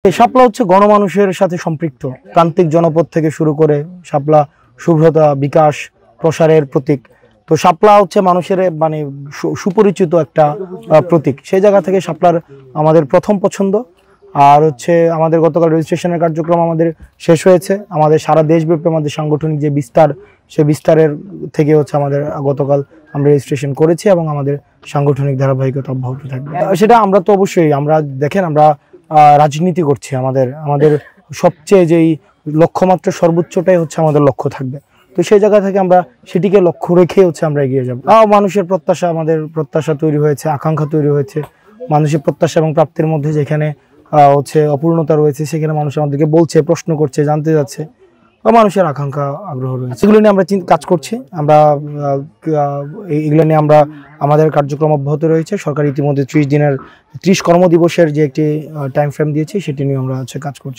শাপলা হচ্ছে গণমানুষের সাথে সম্পৃক্ত প্রান্তিক জনপদ থেকে শুরু করে শাপলা শুভ্রতা বিকাশ প্রসারের প্রতীক। তো শাপলা হচ্ছে মানুষের মানে সুপরিচিত একটা প্রতীক। সেই জায়গা থেকে শাপলার আমাদের প্রথম পছন্দ। আর হচ্ছে আমাদের গতকাল রেজিস্ট্রেশনের কার্যক্রম আমাদের শেষ হয়েছে। আমাদের সারা দেশব্যাপী আমাদের সাংগঠনিক যে বিস্তার, সে বিস্তারের থেকে হচ্ছে আমাদের গতকাল আমরা রেজিস্ট্রেশন করেছি এবং আমাদের সাংগঠনিক ধারাবাহিকতা অব্যাহত থাকবে। সেটা আমরা তো অবশ্যই আমরা দেখেন আমরা রাজনীতি করছি, আমাদের সবচেয়ে যেই লক্ষ্যমাত্রা সর্বোচ্চটাই হচ্ছে আমাদের লক্ষ্য থাকবে। তো সেই জায়গা থেকে আমরা সেটিকে লক্ষ্য রেখে হচ্ছে আমরা এগিয়ে যাব। মানুষের প্রত্যাশা, আমাদের প্রত্যাশা তৈরি হয়েছে, আকাঙ্ক্ষা তৈরি হয়েছে। মানুষের প্রত্যাশা এবং প্রাপ্তির মধ্যে যেখানে হচ্ছে অপূর্ণতা রয়েছে, সেখানে মানুষ আমাদেরকে বলছে, প্রশ্ন করছে, জানতে যাচ্ছে, বা মানুষের আকাঙ্ক্ষা আগ্রহ রয়েছে। এগুলো নিয়ে আমরা কাজ করছি। আমরা এগুলো নিয়ে আমরা আমাদের কার্যক্রম অব্যাহত রয়েছে। সরকার ইতিমধ্যে 30 দিনের 30 কর্মদিবসের যে একটি টাইম ফ্রেম দিয়েছে, সেটি নিয়ে আমরা হচ্ছে কাজ করছি।